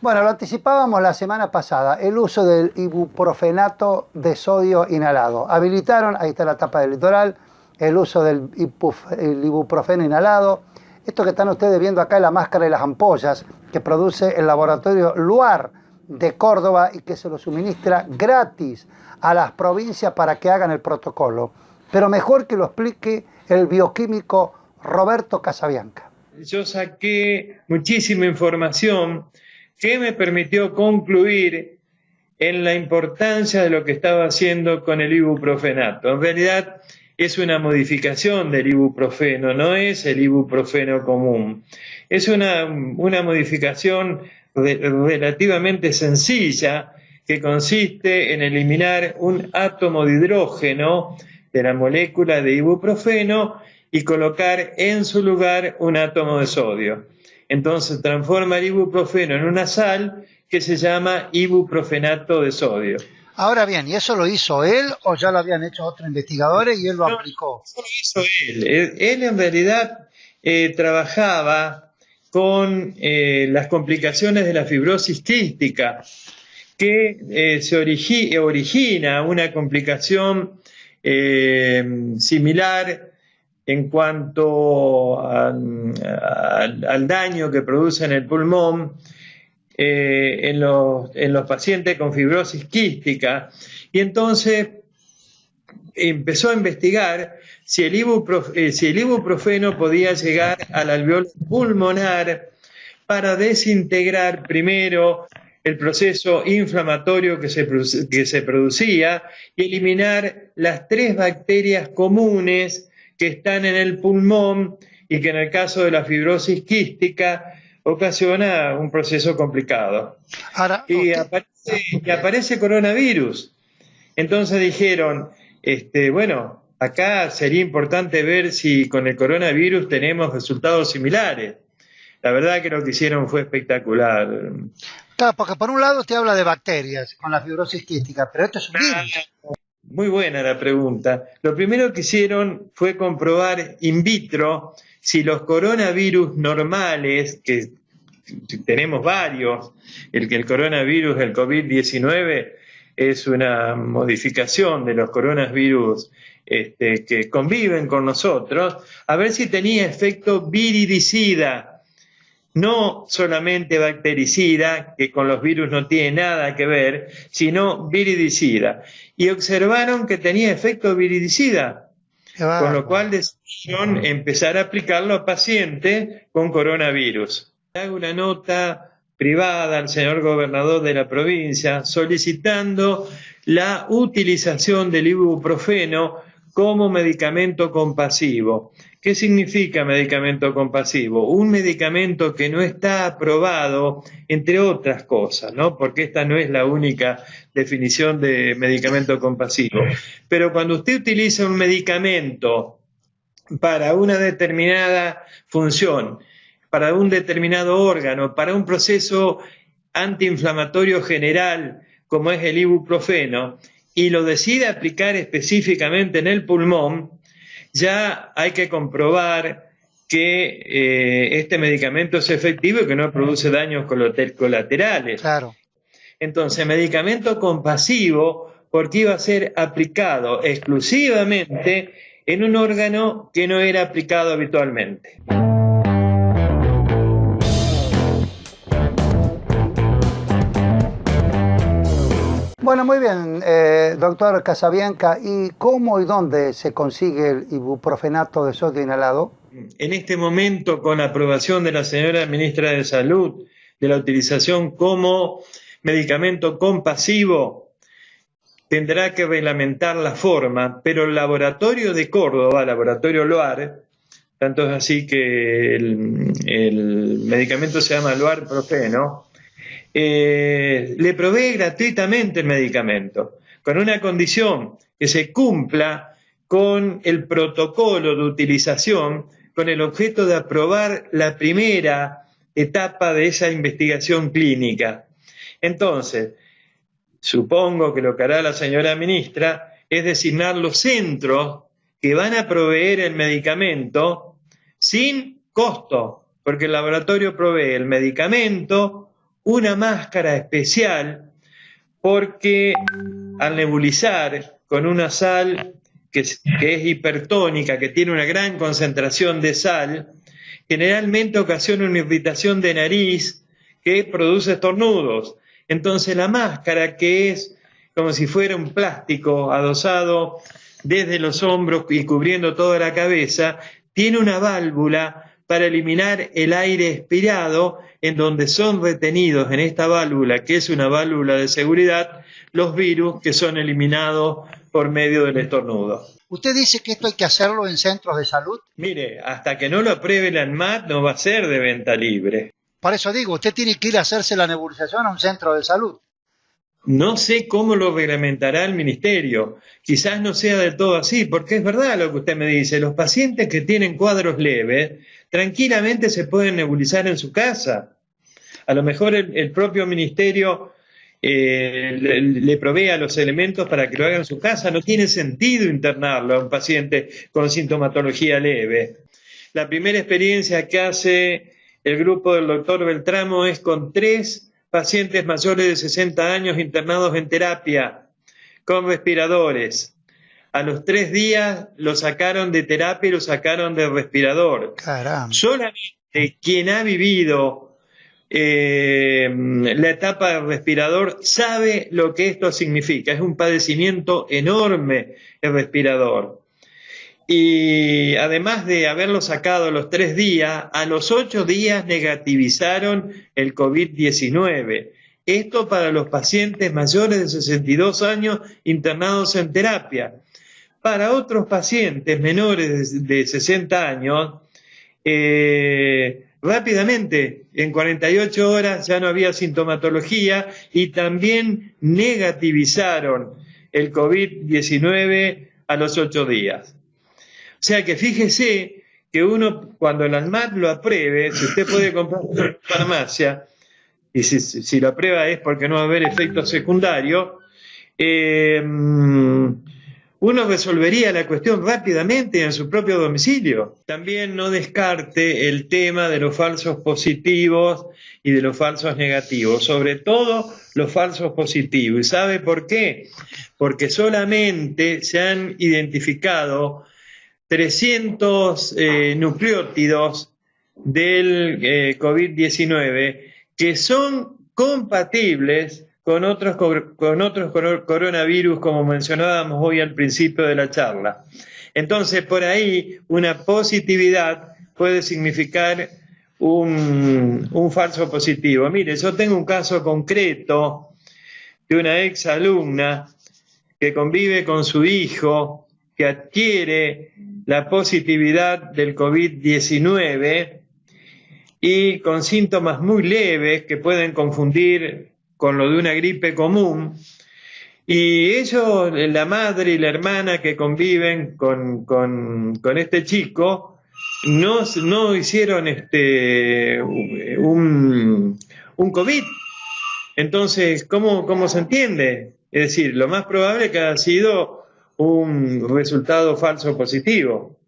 Bueno, lo anticipábamos la semana pasada, el uso del ibuprofenato de sodio inhalado. Habilitaron, ahí está la tapa del litoral, el uso del el ibuprofeno inhalado. Esto que están ustedes viendo acá es la máscara y las ampollas que produce el laboratorio Luar de Córdoba y que se lo suministra gratis a las provincias para que hagan el protocolo. Pero mejor que lo explique el bioquímico Roberto Casabianca. Yo saqué muchísima información que me permitió concluir en la importancia de lo que estaba haciendo con el ibuprofenato. En realidad es una modificación del ibuprofeno, no es el ibuprofeno común. Es una modificación relativamente sencilla que consiste en eliminar un átomo de hidrógeno de la molécula de ibuprofeno y colocar en su lugar un átomo de sodio. Entonces transforma el ibuprofeno en una sal que se llama ibuprofenato de sodio. Ahora bien, ¿y eso lo hizo él o ya lo habían hecho otros investigadores y él lo aplicó? Eso lo hizo él. Él en realidad trabajaba con las complicaciones de la fibrosis quística, que se origina una complicación similar en cuanto al daño que produce en el pulmón en los pacientes con fibrosis quística, y entonces empezó a investigar si el ibuprofeno podía llegar al alveolo pulmonar para desintegrar primero el proceso inflamatorio que se producía y eliminar las 3 bacterias comunes que están en el pulmón y que en el caso de la fibrosis quística ocasiona un proceso complicado. Ahora, Y aparece coronavirus. Entonces dijeron, bueno, acá sería importante ver si con el coronavirus tenemos resultados similares. La verdad que lo que hicieron fue espectacular. claro, porque por un lado te habla de bacterias con la fibrosis quística, pero esto es un virus. Muy buena la pregunta. Lo primero que hicieron fue comprobar in vitro si los coronavirus normales, que tenemos varios, el coronavirus, el COVID-19, es una modificación de los coronavirus que conviven con nosotros, a ver si tenía efecto viridicida, no solamente bactericida, que con los virus no tiene nada que ver, sino viridicida. Y observaron que tenía efecto viridicida, con lo cual decidieron empezar a aplicarlo a pacientes con coronavirus. Hago una nota privada al señor gobernador de la provincia solicitando la utilización del ibuprofeno como medicamento compasivo. ¿Qué significa medicamento compasivo? Un medicamento que no está aprobado, entre otras cosas, ¿no? Porque esta no es la única definición de medicamento compasivo. Pero cuando usted utiliza un medicamento para una determinada función, para un determinado órgano, para un proceso antiinflamatorio general, como es el ibuprofeno, y lo decide aplicar específicamente en el pulmón, ya hay que comprobar que este medicamento es efectivo y que no produce daños colaterales. Claro. Entonces, medicamento compasivo, porque iba a ser aplicado exclusivamente en un órgano que no era aplicado habitualmente. Bueno, muy bien, doctor Casabianca, ¿y cómo y dónde se consigue el ibuprofenato de sodio inhalado? En este momento, con la aprobación de la señora ministra de Salud, de la utilización como medicamento compasivo, tendrá que reglamentar la forma, pero el laboratorio de Córdoba, laboratorio Luar, tanto es así que el medicamento se llama Luar Profeno, le provee gratuitamente el medicamento, con una condición, que se cumpla con el protocolo de utilización, con el objeto de aprobar la primera etapa de esa investigación clínica. Entonces, supongo que lo que hará la señora ministra es designar los centros que van a proveer el medicamento sin costo, porque el laboratorio provee el medicamento, una máscara especial porque al nebulizar con una sal que es hipertónica, que tiene una gran concentración de sal, generalmente ocasiona una irritación de nariz que produce estornudos. Entonces la máscara, que es como si fuera un plástico adosado desde los hombros y cubriendo toda la cabeza, tiene una válvula para eliminar el aire expirado, en donde son retenidos en esta válvula, que es una válvula de seguridad, los virus que son eliminados por medio del estornudo. ¿Usted dice que esto hay que hacerlo en centros de salud? Mire, hasta que no lo apruebe la ANMAT no va a ser de venta libre. Por eso digo, usted tiene que ir a hacerse la nebulización a un centro de salud. No sé cómo lo reglamentará el ministerio. Quizás no sea del todo así, porque es verdad lo que usted me dice. Los pacientes que tienen cuadros leves tranquilamente se pueden nebulizar en su casa. A lo mejor el propio ministerio le provea los elementos para que lo haga en su casa. No tiene sentido internarlo a un paciente con sintomatología leve. La primera experiencia que hace el grupo del doctor Beltramo es con 3 pacientes mayores de 60 años internados en terapia con respiradores. A los 3 días lo sacaron de terapia y lo sacaron del respirador. Caramba. Solamente quien ha vivido la etapa del respirador sabe lo que esto significa. Es un padecimiento enorme el respirador. Y además de haberlo sacado a los 3 días, a los 8 días negativizaron el COVID-19. Esto para los pacientes mayores de 62 años internados en terapia. Para otros pacientes menores de 60 años, rápidamente, en 48 horas ya no había sintomatología y también negativizaron el COVID-19 a los 8 días. O sea que fíjese que uno, cuando el ANMAT lo apruebe, si usted puede comprar en farmacia, y si lo aprueba es porque no va a haber efectos secundarios, uno resolvería la cuestión rápidamente en su propio domicilio. También no descarte el tema de los falsos positivos y de los falsos negativos, sobre todo los falsos positivos. ¿Y sabe por qué? Porque solamente se han identificado 300 nucleótidos del COVID-19 que son compatibles con otros coronavirus, como mencionábamos hoy al principio de la charla. Entonces, por ahí, una positividad puede significar un falso positivo. Mire, yo tengo un caso concreto de una ex alumna que convive con su hijo, que adquiere la positividad del COVID-19 y con síntomas muy leves que pueden confundir con lo de una gripe común. Y ellos, la madre y la hermana que conviven con este chico, no hicieron un COVID. Entonces, ¿cómo se entiende? Es decir, lo más probable es que haya sido un resultado falso positivo.